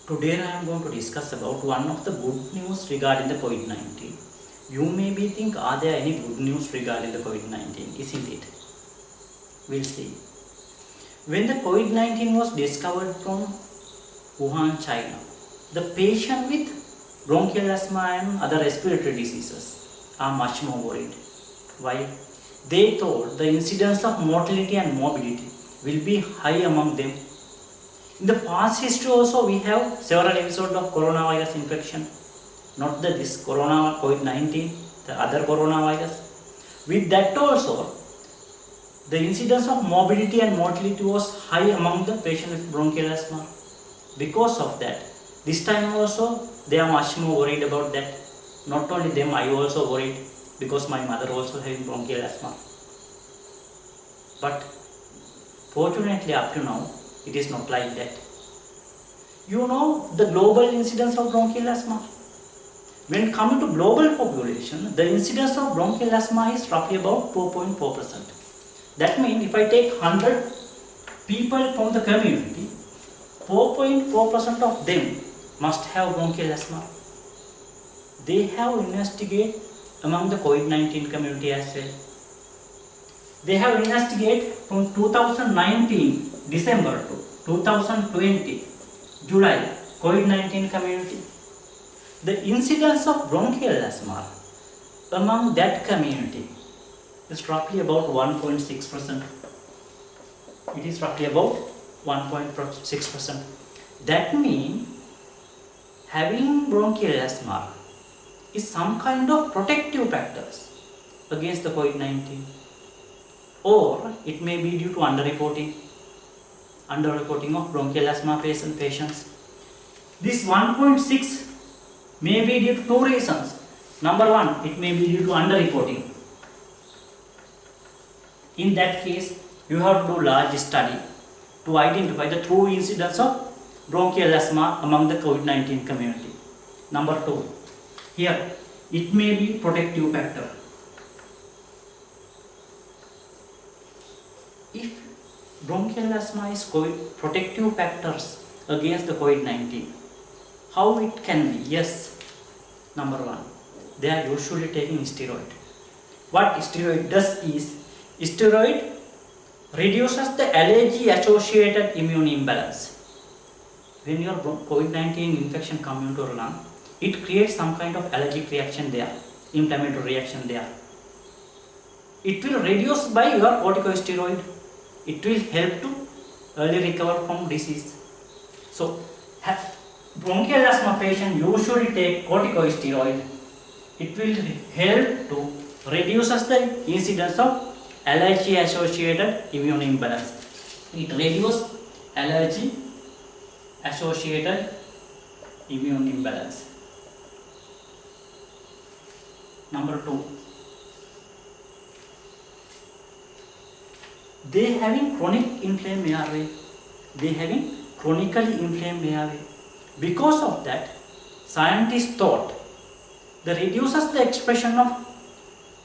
Today I am going to discuss about one of the good news regarding the COVID-19. You may be think, are there any good news regarding the COVID-19? Isn't it? We'll see. When the COVID-19 was discovered from Wuhan, China, the patient with bronchial asthma and other respiratory diseases are much more worried. Why? They thought the incidence of mortality and morbidity will be high among them. In the past history also we have several episodes of coronavirus infection, not this corona COVID-19, the other coronavirus. With that also, the incidence of morbidity and mortality was high among the patient with bronchial asthma. Because of that, this time also they are much more worried about that. Not only them, I also worried because my mother also having bronchial asthma. But fortunately up to now, it is not like that. You know the global incidence of bronchial asthma? When coming to global population, the incidence of bronchial asthma is roughly about 4.4%. That means if I take 100 people from the community, 4.4% of them must have bronchial asthma. They have investigated among the COVID-19 community as well. They have investigated from 2019 December to 2020 July COVID-19 community. The incidence of bronchial asthma among that community is roughly about 1.6%. It is roughly about 1.6%. That means having bronchial asthma is some kind of protective factors against the COVID-19. Or it may be due to underreporting of bronchial asthma patients. This 1.6 may be due to two reasons. Number one, it may be due to underreporting. In that case, you have to do large study to identify the true incidence of bronchial asthma among the COVID-19 community. Number two, here it may be protective factor. If bronchial asthma is protective factors against the COVID-19, how it can be? Yes, number one, they are usually taking steroid. What steroid does is, steroid reduces the allergy associated immune imbalance. When your COVID-19 infection comes into your lung, it creates some kind of allergic reaction there, inflammatory reaction there. It will reduce by your corticosteroid. It will help to early recover from disease. So, bronchial asthma patient usually take corticosteroid. It will help to reduce the incidence of allergy associated immune imbalance. It reduces allergy associated immune imbalance. Number two, they having chronic inflamed airway. They having chronically inflamed airway. Because of that, scientists thought that reduces the expression of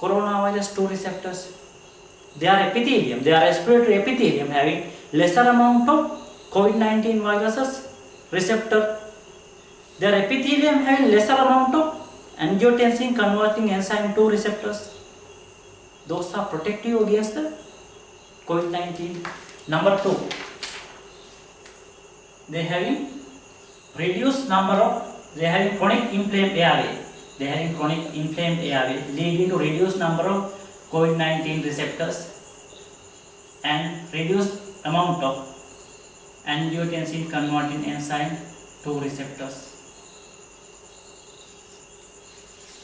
coronavirus 2 receptors. Their epithelium, their respiratory epithelium having lesser amount of COVID-19 viruses receptor. Their epithelium having lesser amount of angiotensin converting enzyme 2 receptors. Those are protective against the COVID-19. Number two, they having reduced number of, they having chronic inflamed airway. They having chronic inflamed airway leading to reduced number of COVID-19 receptors and reduced amount of angiotensin converting enzyme 2 receptors.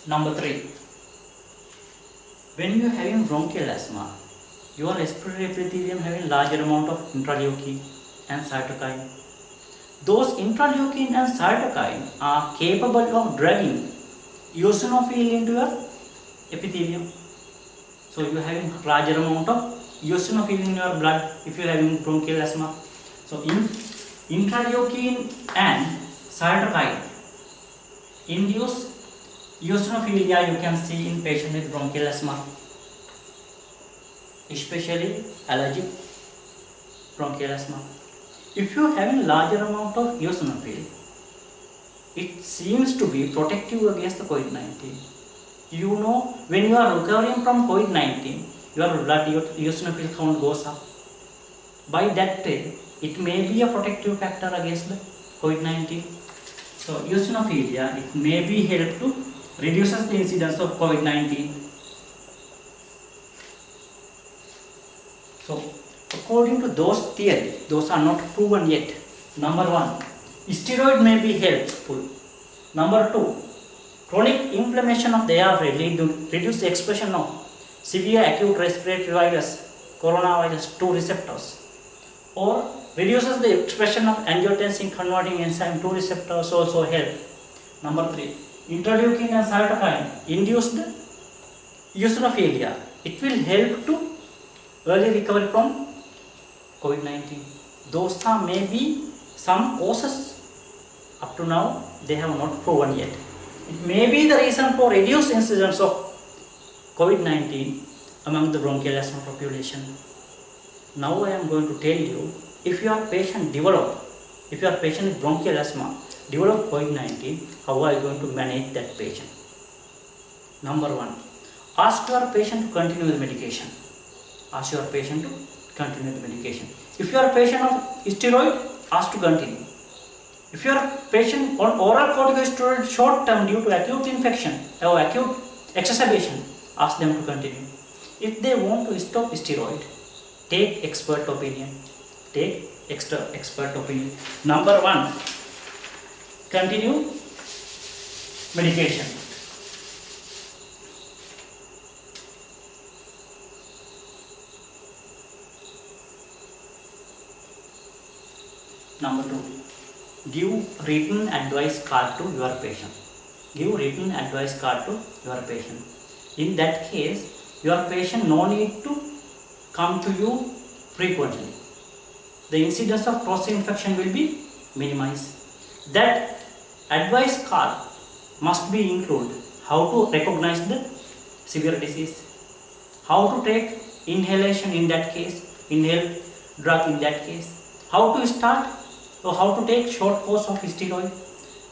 Number three, when you are having bronchial asthma, your respiratory epithelium having larger amount of interleukin and cytokine. Those interleukin and cytokine are capable of dragging eosinophil into your epithelium. So you are having larger amount of eosinophil in your blood if you are having bronchial asthma. So in interleukin and cytokine induce eosinophilia you can see in patient with bronchial asthma, especially allergic bronchial asthma. If you are having larger amount of eosinophil, it seems to be protective against the COVID-19. You know, when you are recovering from COVID-19, your blood eosinophil count goes up. By that way, it may be a protective factor against the COVID-19. So, eosinophilia, it may be help to reduces the incidence of COVID-19. So, according to those theories, those are not proven yet. Number 1, steroid may be helpful. Number 2, chronic inflammation of the airway lead to reduce the expression of severe acute respiratory virus, coronavirus 2 receptors, or reduces the expression of angiotensin converting enzyme 2 receptors also help. Number 3, interleukin and cytokine induce the eosinophilia. It will help to early recovery from COVID-19. Those are maybe some causes. Up to now, they have not proven yet. It may be the reason for reduced incidence of COVID-19 among the bronchial asthma population. Now I am going to tell you, if your patient with bronchial asthma develop COVID-19, how are you going to manage that patient? Number 1, ask your patient to continue the medication. Ask your patient to continue the medication. If you are a patient of steroid, ask to continue. If you are a patient on oral corticosteroid short term due to acute infection or acute exacerbation, ask them to continue. If they want to stop steroid, take expert opinion. Take extra expert opinion. Number 1, continue medication. Number 2, give written advice card to your patient. Give written advice card to your patient. In that case, your patient no need to come to you frequently. The incidence of cross-infection will be minimized. That advice card must be included how to recognize the severe disease, how to take inhalation in that case, inhale drug in that case, how to start or how to take short course of steroid.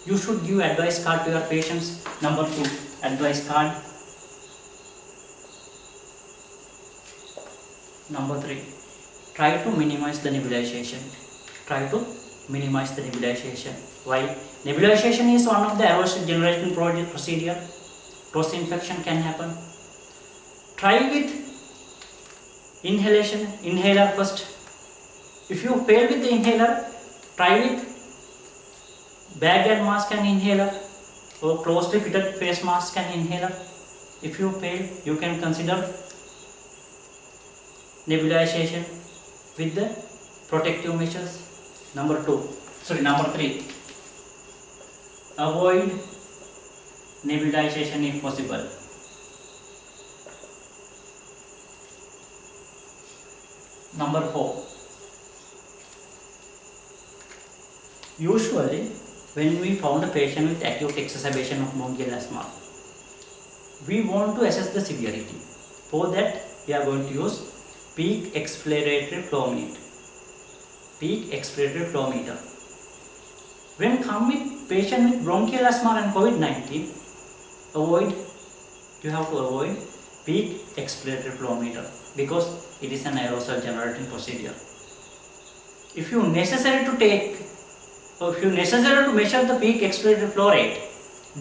You should give advice card to your patients. Number 2, advice card. Number 3, try to minimize the nebulization. Try to minimize the nebulization. Why? Nebulization is one of the aerosol generation procedure. Cross infection can happen. Try with inhalation, inhaler first. If you fail with the inhaler, try with bag and mask and inhaler or closely fitted face mask and inhaler. If you fail, you can consider nebulization with the protective measures. Number 3, avoid nebulization if possible. Number 4, usually when we found a patient with acute exacerbation of bronchial asthma, we want to assess the severity. For that, we are going to use peak expiratory flow meter. Peak expiratory flow meter. When come with patient with bronchial asthma and COVID-19, you have to avoid peak expiratory flow meter because it is an aerosol generating procedure. If you necessary to measure the peak expiratory flow rate,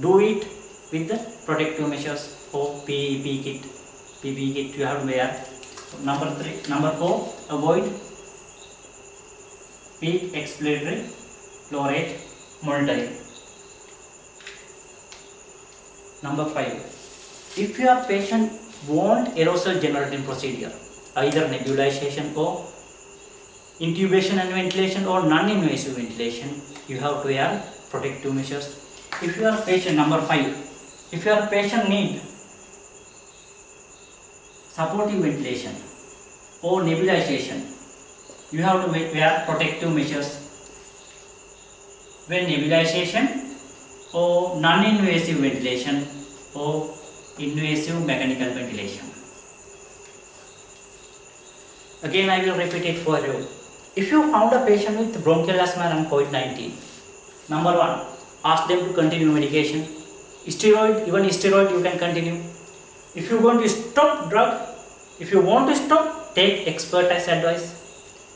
do it with the protective measures or PPE kit. PPE kit you have to wear. Number 4, avoid peak expiratory flow rate monitoring. Number 5, if your patient want aerosol generating procedure, either nebulization or intubation and ventilation or non-invasive ventilation, you have to wear protective measures. If your patient, number 5, if your patient need supportive ventilation or nebulization, you have to wear protective measures when nebulization or non-invasive ventilation or invasive mechanical ventilation. Again, I will repeat it for you. If you found a patient with bronchial asthma and COVID-19, number 1, ask them to continue medication. Steroid, even steroid you can continue. If you want to stop drug, if you want to stop, take expertise advice.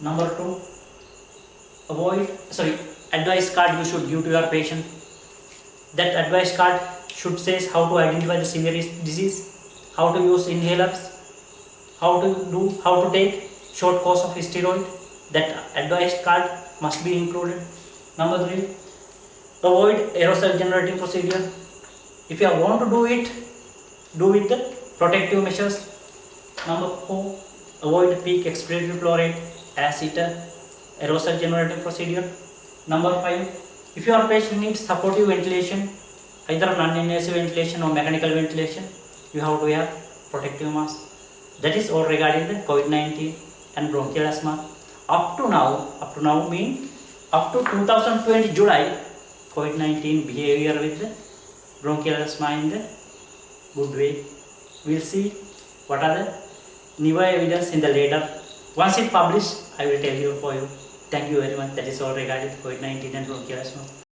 Number 2, advice card you should give to your patient. That advice card should say how to identify the severe disease, how to use inhalers, how to take short course of steroid. That advice card must be included. Number 3, avoid aerosol generating procedure. If you want to do it, do with the protective measures. Number 4, avoid peak expiratory flow rate as it aerosol generating procedure. Number 5, if your patient needs supportive ventilation, either non-invasive ventilation or mechanical ventilation, you have to wear protective mask. That is all regarding the COVID-19 and bronchial asthma. Up to now mean up to 2020 July, COVID-19 behavior with the bronchial asthma in the good way. We'll see what are the new evidence in the later. Once it published, I will tell you for you. Thank you very much. That is all regarding COVID-19 and bronchial asthma.